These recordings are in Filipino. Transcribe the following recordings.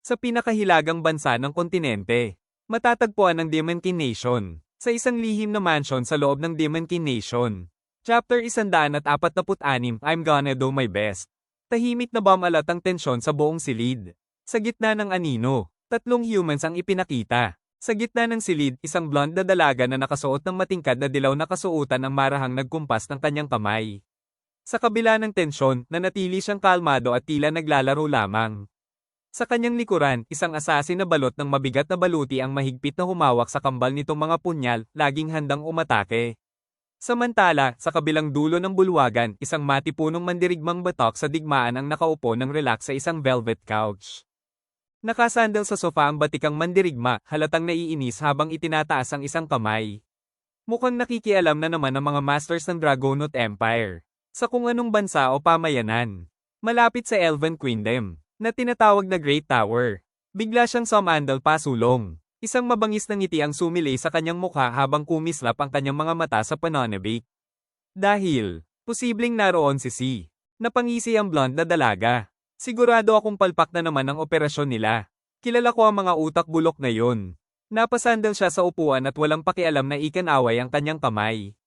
Sa pinakahilagang bansa ng kontinente, matatagpuan ang Demon King Nation, sa isang lihim na mansion sa loob ng Demon King Nation. Chapter 146, I'm gonna do my best. Tahimik na bumalat ang tensyon sa buong silid. Sa gitna ng anino, 3 humans ang ipinakita. Sa gitna ng silid, isang blonde na dalaga na nakasuot ng matingkad na dilaw na kasuotan ang marahang nagkumpas ng kanyang kamay. Sa kabila ng tensyon, nanatili siyang kalmado at tila naglalaro lamang. Sa kanyang likuran, isang asasin na balot ng mabigat na baluti ang mahigpit na humawak sa kambal nitong mga punyal, laging handang umatake. Samantala, sa kabilang dulo ng bulwagan, isang matipunong mandirigmang batok sa digmaan ang nakaupo ng relax sa isang velvet couch. Nakasandal sa sofa ang batikang mandirigma, halatang naiinis habang itinataas ang isang kamay. Mukhang nakikialam na naman ang mga masters ng Dragonoth Empire sa kung anong bansa o pamayanan. Malapit sa Elven Queendom, na tinatawag na Great Tower, bigla siyang sumandal pasulong. Isang mabangis na ngiti ang sumilay sa kanyang mukha habang kumislap ang kanyang mga mata sa pananabik. Dahil, posibleng naroon si Si. Napangisi ang blonde na dalaga. Sigurado akong palpak na naman ang operasyon nila. Kilala ko ang mga utak bulok na yun. Napasandal siya sa upuan at walang pakialam na ikanaway ang kanyang kamay.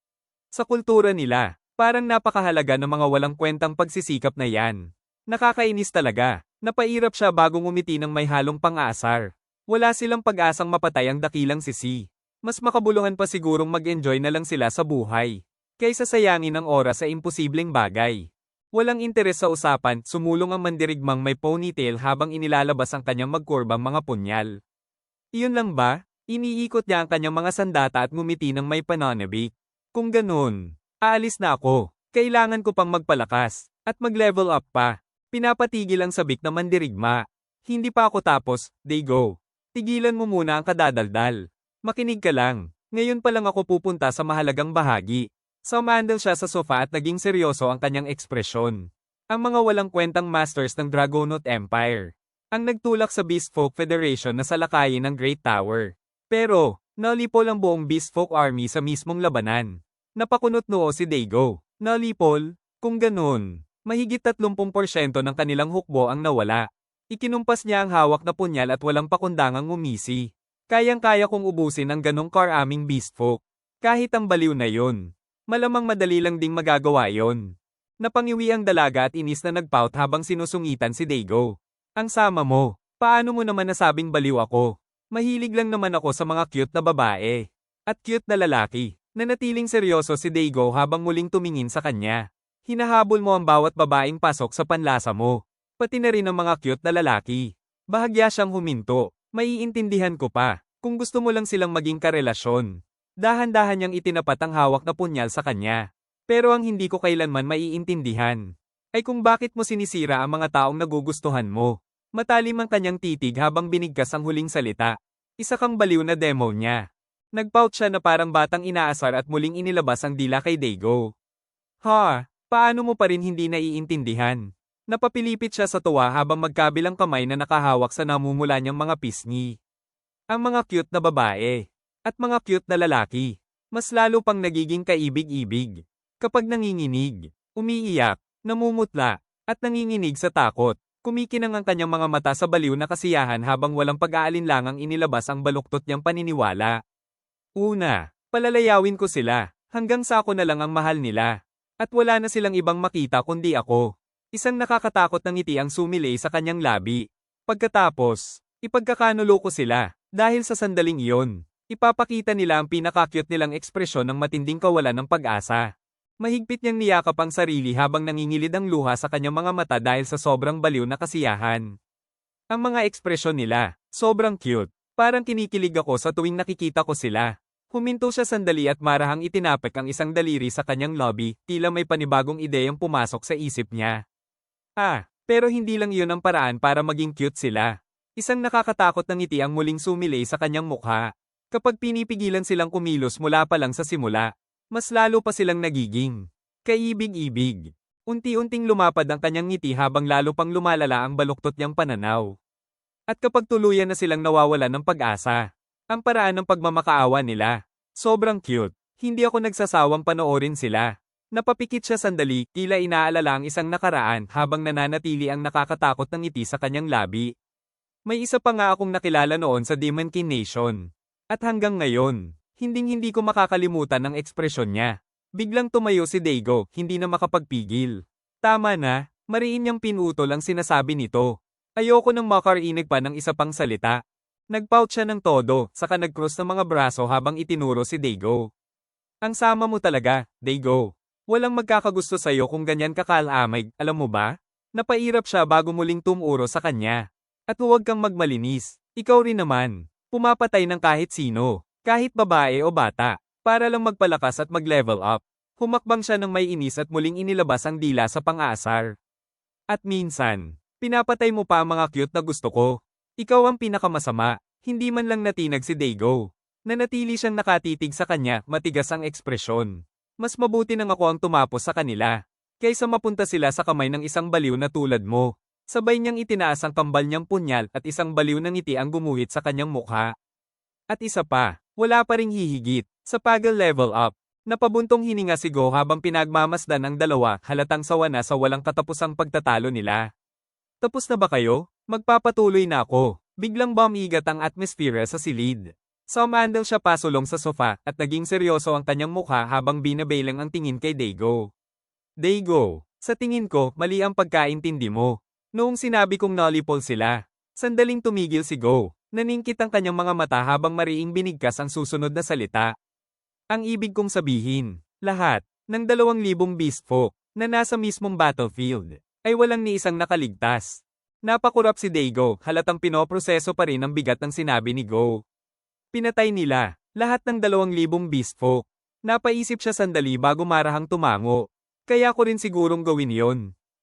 Sa kultura nila, parang napakahalaga ng mga walang kwentang pagsisikap na yan. Nakakainis talaga. Napairap siya bagong umiti ng may halong pang-aasar. Wala silang pag-asang mapatay ang dakilang si Si. Mas makabuluhan pa sigurong mag-enjoy na lang sila sa buhay, kaysa sayangin ang oras sa imposibleng bagay. Walang interes sa usapan, sumulong ang mandirigmang may ponytail habang inilalabas ang kanyang magkurbang mga punyal. Iyon lang ba? Iniikot niya ang kanyang mga sandata at ngumiti ng may pananabik. Kung ganun, aalis na ako. Kailangan ko pang magpalakas, at mag-level up pa. Pinapatigil ang sabik na mandirigma. Hindi pa ako tapos, they go. Tigilan mo muna ang kadadaldal. Makinig ka lang. Ngayon pa lang ako pupunta sa mahalagang bahagi. Sumandal siya sa sofa at naging seryoso ang kanyang ekspresyon. Ang mga walang kwentang masters ng Dragonoth Empire ang nagtulak sa Beastfolk Federation na salakayin ng Great Tower. Pero, nalipol ang buong Beastfolk Army sa mismong labanan. Napakunot noo si Daigo. Nalipol? Kung ganun, mahigit 30% ng kanilang hukbo ang nawala. Ikinumpas niya ang hawak na punyal at walang pakundangang ngumisi. Kayang-kaya kong ubusin ang ganong karaming beastfolk. Kahit ang baliw na yon. Malamang madali lang ding magagawa yon. Napangiwi ang dalaga at inis na nagpout habang sinusungitan si Daigo. Ang sama mo, paano mo naman nasabing baliw ako? Mahilig lang naman ako sa mga cute na babae. At cute na lalaki. Nanatiling seryoso si Daigo habang muling tumingin sa kanya. Hinahabol mo ang bawat babaeng pasok sa panlasa mo. Pati na rin ang mga cute na lalaki. Bahagya siyang huminto. Maiintindihan ko pa, kung gusto mo lang silang maging karelasyon. Dahan-dahan niyang itinapat ang hawak na punyal sa kanya. Pero ang hindi ko kailanman maiintindihan ay kung bakit mo sinisira ang mga taong nagugustuhan mo. Matalim ang kanyang titig habang binigkas ang huling salita. Isa kang baliw na demo niya. Nagpout siya na parang batang inaasar at muling inilabas ang dila kay Daigo. Ha, paano mo pa rin hindi naiintindihan? Napapilipit siya sa tuwa habang magkabilang kamay na nakahawak sa namumula niyang mga pisngi. Ang mga cute na babae at mga cute na lalaki, mas lalo pang nagiging kaibig-ibig. Kapag nanginginig, umiiyak, namumutla, at nanginginig sa takot, kumikinang ang kanyang mga mata sa baliw na kasiyahan habang walang pag-aalinlangang inilabas ang baluktot niyang paniniwala. Una, palalayawin ko sila, hanggang sa ako na lang ang mahal nila. At wala na silang ibang makita kundi ako. Isang nakakatakot na ngiti ang sumilay sa kanyang labi. Pagkatapos, ipagkakanulo ko sila, dahil sa sandaling iyon, ipapakita nila ang pinaka-cute nilang ekspresyon ng matinding kawalan ng pag-asa. Mahigpit niyang niyakap ang sarili habang nangingilid ang luha sa kanyang mga mata dahil sa sobrang baliw na kasiyahan. Ang mga ekspresyon nila, sobrang cute. Parang kinikilig ako sa tuwing nakikita ko sila. Huminto siya sandali at marahang itinapik ang isang daliri sa kanyang lobby, tila may panibagong ideyang pumasok sa isip niya. Pero hindi lang iyon ang paraan para maging cute sila. Isang nakakatakot na ngiti ang muling sumilay sa kanyang mukha. Kapag pinipigilan silang kumilos mula pa lang sa simula, mas lalo pa silang nagiging kaibig-ibig. Unti-unting lumapad ang kanyang ngiti habang lalo pang lumalala ang baluktot niyang pananaw. At kapag tuluyan na silang nawawalan ng pag-asa, ang paraan ng pagmamakaawa nila, sobrang cute. Hindi ako nagsasawang panoorin sila. Napapikit siya sandali, tila inaalala ang isang nakaraan habang nananatili ang nakakatakot na ngiti sa kanyang labi. May isa pa nga akong nakilala noon sa Demon King Nation. At hanggang ngayon, hinding-hindi ko makakalimutan ang ekspresyon niya. Biglang tumayo si Daigo, hindi na makapagpigil. Tama na, mariin niyang pinutol ang sinasabi nito. Ayoko nang makarinig pa ng isa pang salita. Nagpout siya ng todo, saka nag-cross ng mga braso habang itinuro si Daigo. Ang sama mo talaga, Daigo. Walang magkakagusto sa'yo kung ganyan ka kaalamig, alam mo ba? Napairap siya bago muling tumuro sa kanya. At huwag kang magmalinis, ikaw rin naman. Pumapatay ng kahit sino, kahit babae o bata, para lang magpalakas at mag-level up. Humakbang siya ng may inis at muling inilabas ang dila sa pang-aasar. At minsan, pinapatay mo pa ang mga cute na gusto ko. Ikaw ang pinakamasama, hindi man lang natinag si Daigo. Nanatili siyang nakatitig sa kanya, matigas ang ekspresyon. Mas mabuti nang ako ang tumapos sa kanila, kaysa mapunta sila sa kamay ng isang baliw na tulad mo. Sabay niyang itinaas ang kambal niyang punyal at isang baliw na ngiti ang gumuhit sa kanyang mukha. At isa pa, wala pa ring hihigit, sa pag-level up. Napabuntong hininga si Go habang pinagmamasdan ang dalawa, halatang sawa na sa walang katapusang pagtatalo nila. Tapos na ba kayo? Magpapatuloy na ako. Biglang bumigat ang atmosphere sa silid. Sumandal siya pasulong sa sofa at naging seryoso ang kanyang mukha habang binabelang ang tingin kay Daigo. Daigo, sa tingin ko, mali ang pagkaintindi mo. Noong sinabi kong nolipol sila, sandaling tumigil si Go. Naningkit ang kanyang mga mata habang mariing binigkas ang susunod na salita. Ang ibig kong sabihin, lahat ng 2,000 beast folk na nasa mismong battlefield ay walang ni isang nakaligtas. Napakurap si Daigo, halatang pinoproseso pa rin ang bigat ng sinabi ni Go. Pinatay nila lahat ng 2,000 beast folk. Napaisip siya sandali bago marahang tumango. Kaya ko rin sigurong gawin yon.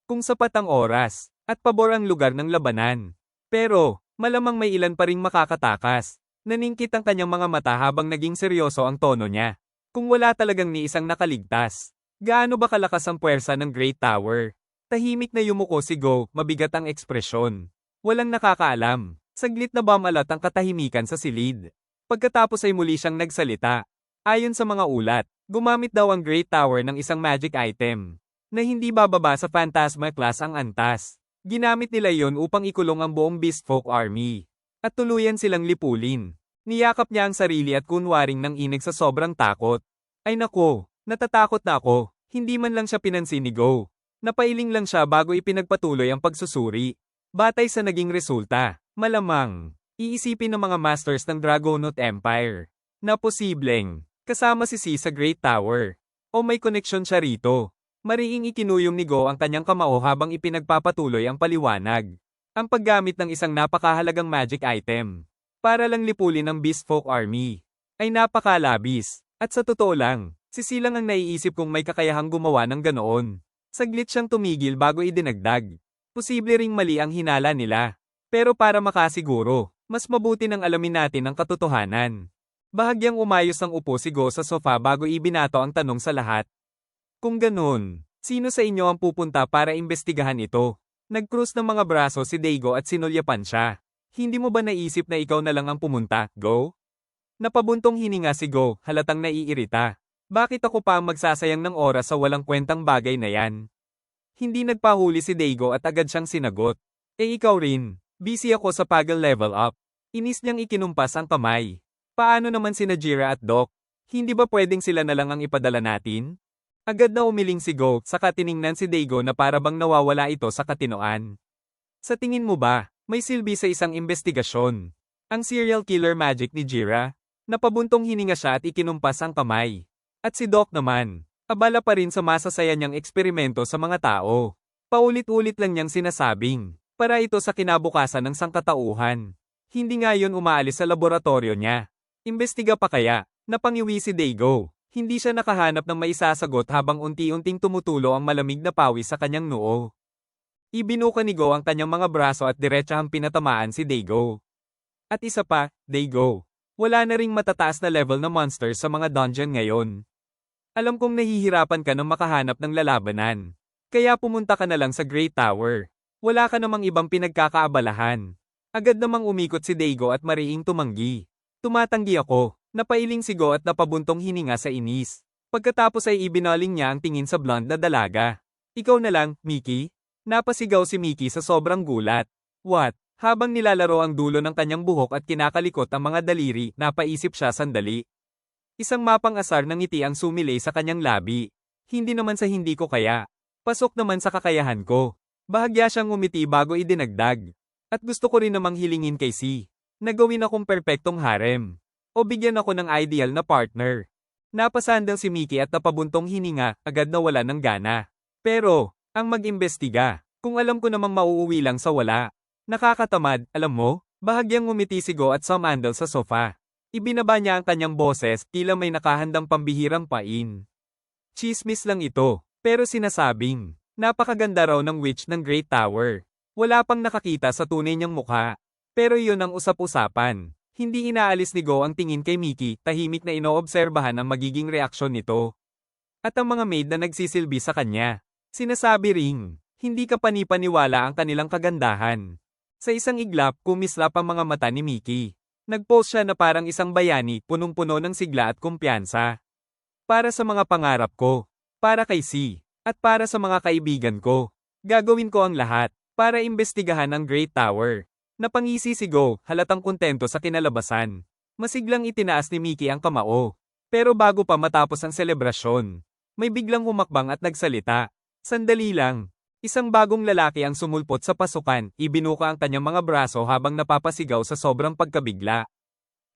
Kung sapat ang oras at pabor ang lugar ng labanan. Pero, malamang may ilan pa ring makakatakas. Naningkit ang kanyang mga mata habang naging seryoso ang tono niya. Kung wala talagang ni isang nakaligtas, gaano ba kalakas ang puwersa ng Great Tower? Tahimik na yumuko si Go, mabigat ang ekspresyon. Walang nakakaalam. Saglit na bumalat ang katahimikan sa silid. Pagkatapos ay muli siyang nagsalita. Ayon sa mga ulat, gumamit daw ang Great Tower ng isang magic item na hindi bababa sa Phantasma class ang antas. Ginamit nila yon upang ikulong ang buong Beast Folk Army. At tuluyan silang lipulin. Niyakap niya ang sarili at kunwaring nang inig sa sobrang takot. Ay nako, natatakot na ako. Hindi man lang siya pinansin ni Go. Napailing lang siya bago ipinagpatuloy ang pagsusuri. Batay sa naging resulta, malamang, iisipin ng mga masters ng Dragonaut Empire na posibleng kasama si C sa Great Tower. O may koneksyon siya rito. Mariing ikinuyom ni Go ang kanyang kamao habang ipinagpapatuloy ang paliwanag. Ang paggamit ng isang napakahalagang magic item para lang lipulin ang Beast Folk Army ay napakalabis. At sa totoo lang, si Silang ang naiisip kung may kakayahang gumawa ng ganoon. Saglit siyang tumigil bago idinagdag. Posible ring mali ang hinala nila. Pero para makasiguro, mas mabuti nang alamin natin ang katotohanan. Bahagyang umayos ang upo si Go sa sofa bago ibinato ang tanong sa lahat. Kung ganun, sino sa inyo ang pupunta para imbestigahan ito? Nag-cross ng mga braso si Daigo at sinulyapan siya. Hindi mo ba naisip na ikaw na lang ang pumunta, Go? Napabuntong hininga si Go, halatang naiirita. Bakit ako pa ang magsasayang ng oras sa walang kwentang bagay na yan? Hindi nagpahuli si Daigo at agad siyang sinagot. Ikaw rin, busy ako sa pag-level up. Inis niyang ikinumpas ang kamay. Paano naman sina Jira at Doc? Hindi ba pwedeng sila na lang ang ipadala natin? Agad na umiling si Go, saka tiningnan si Daigo na para bang nawawala ito sa katinoan. Sa tingin mo ba, may silbi sa isang investigasyon? Ang serial killer magic ni Jira? Napabuntong hininga siya at ikinumpas ang kamay. At si Doc naman, abala pa rin sa masasaya niyang eksperimento sa mga tao. Paulit-ulit lang niyang sinasabing, para ito sa kinabukasan ng sangkatauhan. Hindi nga yun umaalis sa laboratorio niya. Imbestiga pa kaya? Napangiwi si Daigo. Hindi siya nakahanap ng maisasagot habang unti-unting tumutulo ang malamig na pawis sa kanyang noo. Ibinuka ni Go ang kanyang mga braso at diretsahang pinatamaan si Daigo. At isa pa, Daigo, wala na ring matataas na level na monsters sa mga dungeon ngayon. Alam kong nahihirapan ka ng makahanap ng lalabanan. Kaya pumunta ka na lang sa Great Tower. Wala ka namang ibang pinagkakaabalahan. Agad namang umikot si Daigo at mariing tumanggi. Tumatanggi ako. Napailing si Go at napabuntong hininga sa inis. Pagkatapos ay ibinaling niya ang tingin sa blonde na dalaga. Ikaw na lang, Mickey? Napasigaw si Mickey sa sobrang gulat. What? Habang nilalaro ang dulo ng kanyang buhok at kinakalikot ang mga daliri, napaisip siya sandali. Isang mapang-asar ng ngiti ang sumilay sa kanyang labi. Hindi naman sa hindi ko kaya. Pasok naman sa kakayahan ko. Bahagya siyang ngumiti bago idinagdag. At gusto ko rin namang hilingin kay C. Nagawin akong perpektong harem. O bigyan ako ng ideal na partner. Napasandal si Mickey at napabuntong hininga, agad na wala ng gana. Pero, ang mag-imbestiga, kung alam ko namang mauuwi lang sa wala. Nakakatamad, alam mo, bahagyang ngumiti si Go at sumandal sa sofa. Ibinaba niya ang kanyang boses, tila may nakahandang pambihirang pain. Chismis lang ito, pero sinasabing, napakaganda raw ng witch ng Great Tower. Wala pang nakakita sa tunay niyang mukha. Pero iyon ang usap-usapan. Hindi inaalis ni Go ang tingin kay Mickey, tahimik na inoobserbahan ang magiging reaksyon nito. At ang mga maid na nagsisilbi sa kanya. Sinasabi ring, hindi ka panipaniwala ang kanilang kagandahan. Sa isang iglap, kumislap ang mga mata ni Mickey. Nag-pose siya na parang isang bayani, punong-puno ng sigla at kumpiyansa. Para sa mga pangarap ko. Para kay C. At para sa mga kaibigan ko. Gagawin ko ang lahat. Para imbestigahan ang Great Tower. Napangisi si Go, halatang kontento sa kinalabasan. Masiglang itinaas ni Mickey ang kamao. Pero bago pa matapos ang selebrasyon, may biglang humakbang at nagsalita. Sandali lang. Isang bagong lalaki ang sumulpot sa pasukan, ibinuka ang kanyang mga braso habang napapasigaw sa sobrang pagkabigla.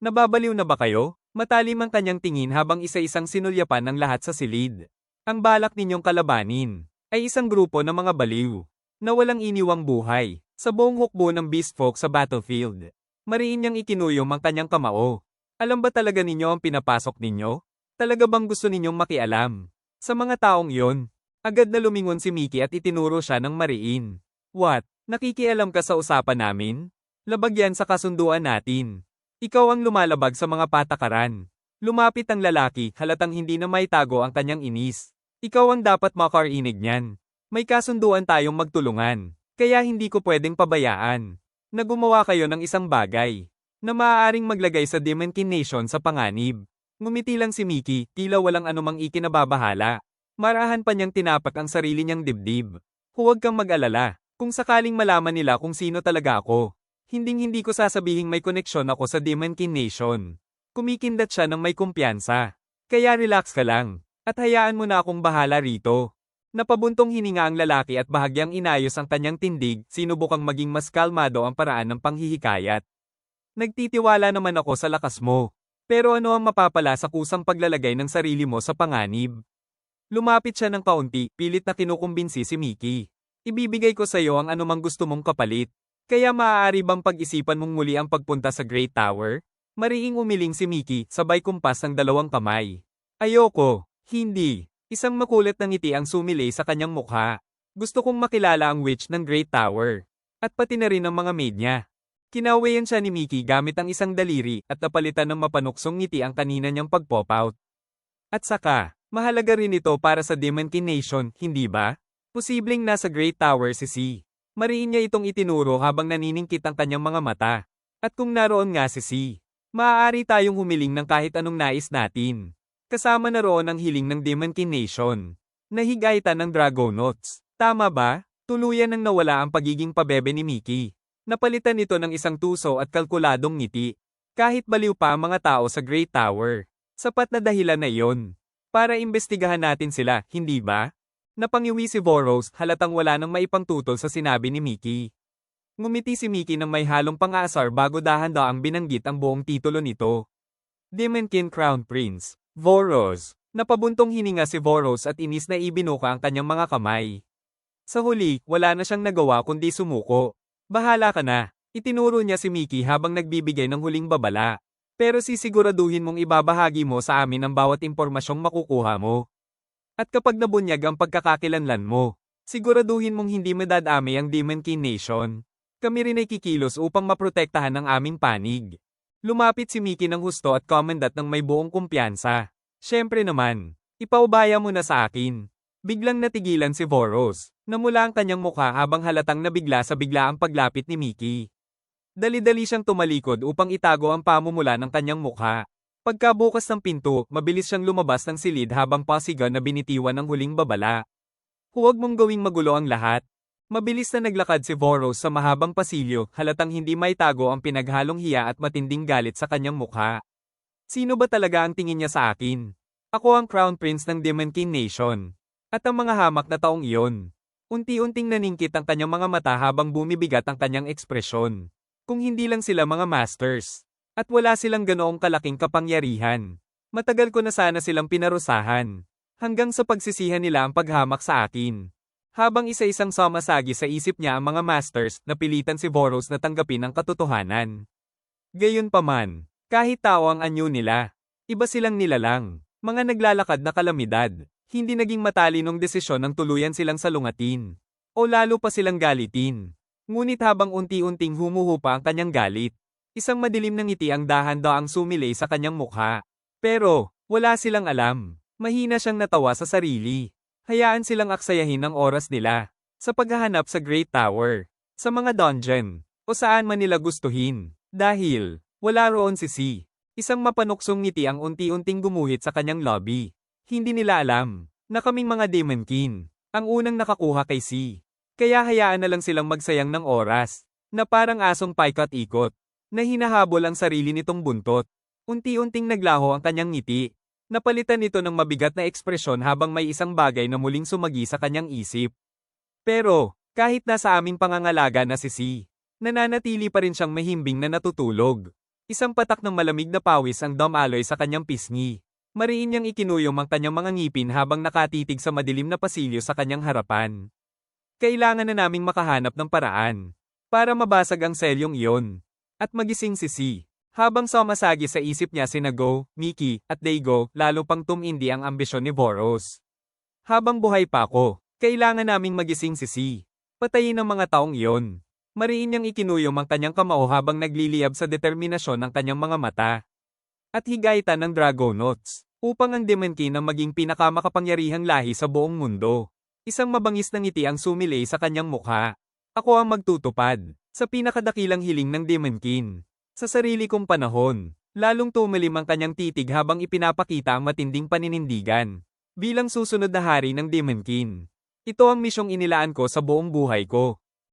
Nababaliw na ba kayo? Matalim ang kanyang tingin habang isa-isang sinulyapan ng lahat sa silid. Ang balak ninyong kalabanin ay isang grupo ng mga baliw na walang iniwang buhay sa buong hukbo ng beast folk sa battlefield. Mariin niyang ikinuyom ang kanyang kamao. Alam ba talaga ninyo ang pinapasok ninyo? Talaga bang gusto ninyong makialam? Sa mga taong iyon, agad na lumingon si Mickey at itinuro siya ng mariin. What? Nakikialam ka sa usapan namin? Labag yan sa kasunduan natin. Ikaw ang lumalabag sa mga patakaran. Lumapit ang lalaki, halatang hindi na maitago ang kanyang inis. Ikaw ang dapat makarinig niyan. May kasunduan tayong magtulungan. Kaya hindi ko pwedeng pabayaan na gumawa kayo ng isang bagay na maaaring maglagay sa Demon King Nation sa panganib. Ngumiti lang si Mickey, tila walang anumang ikinababahala. Marahan pa niyang tinapak ang sarili niyang dibdib. Huwag kang mag-alala, kung sakaling malaman nila kung sino talaga ako. Hinding-hindi ko sasabihing may koneksyon ako sa Demon King Nation. Kumikindat siya ng may kumpiyansa. Kaya relax ka lang, at hayaan mo na akong bahala rito. Napabuntong hininga ang lalaki at bahagyang inayos ang kanyang tindig, sinubukang maging mas kalmado ang paraan ng panghihikayat. Nagtitiwala naman ako sa lakas mo. Pero ano ang mapapala sa kusang paglalagay ng sarili mo sa panganib? Lumapit siya ng kaunti, pilit na kinukumbinsi si Mickey. Ibibigay ko sa iyo ang anumang gusto mong kapalit. Kaya maaari bang pag-isipan mong muli ang pagpunta sa Great Tower? Mariing umiling si Mickey, sabay kumpas ng dalawang kamay. Ayoko, hindi. Isang makulit na ngiti ang sumilay sa kanyang mukha. Gusto kong makilala ang witch ng Great Tower. At pati na rin ang mga maid niya. Kinawayan siya ni Mickey gamit ang isang daliri at napalitan ng mapanuksong ngiti ang kanina niyang pag-pop out. At saka, mahalaga rin ito para sa Demon King Nation, hindi ba? Posibleng nasa Great Tower si C. Mariin niya itong itinuro habang naniningkit ang kanyang mga mata. At kung naroon nga si C, maaari tayong humiling ng kahit anong nais natin. Kasama na roon ang hiling ng Demon King Nation. Nahigaitan ng Dragonauts. Tama ba? Tuluyan nang nawala ang pagiging pabebe ni Mickey. Napalitan ito ng isang tuso at kalkuladong ngiti. Kahit baliw pa ang mga tao sa Great Tower. Sapat na dahilan na iyon. Para imbestigahan natin sila, hindi ba? Napangiwi si Voros, halatang wala nang maipangtutol sa sinabi ni Mickey. Ngumiti si Mickey ng may halong pang-aasar bago dahan-daang binanggit ang buong titulo nito. Demon King Crown Prince. Voros. Napabuntong hininga si Voros at inis na ibinuka ang kanyang mga kamay. Sa huli, wala na siyang nagawa kundi sumuko. Bahala ka na. Itinuro niya si Mickey habang nagbibigay ng huling babala. Pero sisiguraduhin mong ibabahagi mo sa amin ang bawat impormasyong makukuha mo. At kapag nabunyag ang pagkakakilanlan mo, siguraduhin mong hindi madadami ang Demon King Nation. Kami rin ay kikilos upang maprotektahan ang aming panig. Lumapit si Mickey ng husto at komandat ng may buong kumpiyansa. Siyempre naman, ipaubaya mo na sa akin. Biglang natigilan si Voros. Namula ang kanyang mukha habang halatang nabigla sa biglaang paglapit ni Mickey. Dali-dali siyang tumalikod upang itago ang pamumula ng kanyang mukha. Pagkabukas ng pinto, mabilis siyang lumabas ng silid habang pasigaw na binitiwan ng huling babala. Huwag mong gawing magulo ang lahat. Mabilis na naglakad si Voros sa mahabang pasilyo, halatang hindi maitago ang pinaghalong hiya at matinding galit sa kanyang mukha. Sino ba talaga ang tingin niya sa akin? Ako ang Crown Prince ng Demon King Nation. At ang mga hamak na taong iyon. Unti-unting naningkit ang kanyang mga mata habang bumibigat ang kanyang ekspresyon. Kung hindi lang sila mga masters. At wala silang ganoong kalaking kapangyarihan. Matagal ko na sana silang pinarusahan. Hanggang sa pagsisihan nila ang paghamak sa akin. Habang isa-isang sumasagi sa isip niya ang mga masters, napilitan si Voros na tanggapin ang katotohanan. Gayunpaman, kahit tao ang anyo nila, iba silang nilalang, mga naglalakad na kalamidad, hindi naging matalinong desisyon ng tuluyan silang salungatin. O lalo pa silang galitin. Ngunit habang unti-unting humuhupa ang kanyang galit, isang madilim na ngiti ang dahan-daang sumilay sa kanyang mukha. Pero, wala silang alam, mahina siyang natawa sa sarili. Hayaan silang aksayahin ang oras nila sa paghahanap sa Great Tower, sa mga dungeon, o saan man nila gustuhin. Dahil, wala roon si Si. Isang mapanuksong ngiti ang unti-unting gumuhit sa kanyang lobby. Hindi nila alam na kaming mga Demon King ang unang nakakuha kay Si. Kaya hayaan na lang silang magsayang ng oras, na parang asong paikot-ikot, na hinahabol ang sarili nitong buntot. Unti-unting naglaho ang kanyang ngiti. Napalitan nito ng mabigat na ekspresyon habang may isang bagay na muling sumagi sa kanyang isip. Pero, kahit nasa aming pangangalaga na si Si, nananatili pa rin siyang mahimbing na natutulog. Isang patak ng malamig na pawis ang dumaloy sa kanyang pisngi. Mariin niyang ikinuyom ang kanyang mga ngipin habang nakatitig sa madilim na pasilyo sa kanyang harapan. Kailangan na naming makahanap ng paraan para mabasag ang selyong iyon at magising si Si. Habang sumasagi sa isip niya sina Go, Mickey, at Daigo, lalo pang tumindi ang ambisyon ni Voros. Habang buhay pa ako, kailangan naming magising si Si. Patayin ang mga taong iyon. Mariin niyang ikinuyom ang kanyang kamao habang nagliliyab sa determinasyon ng kanyang mga mata. At higaitan ng Dragonauts, upang ang Demon King ang maging pinakamakapangyarihang lahi sa buong mundo. Isang mabangis na ngiti ang sumilay sa kanyang mukha. Ako ang magtutupad, sa pinakadakilang hiling ng Demon King. Sa sarili kong panahon, lalong tumilim ang kanyang titig habang ipinapakita ang matinding paninindigan. Bilang susunod na hari ng Demon King. Ito ang misyong inilaan ko sa buong buhay ko.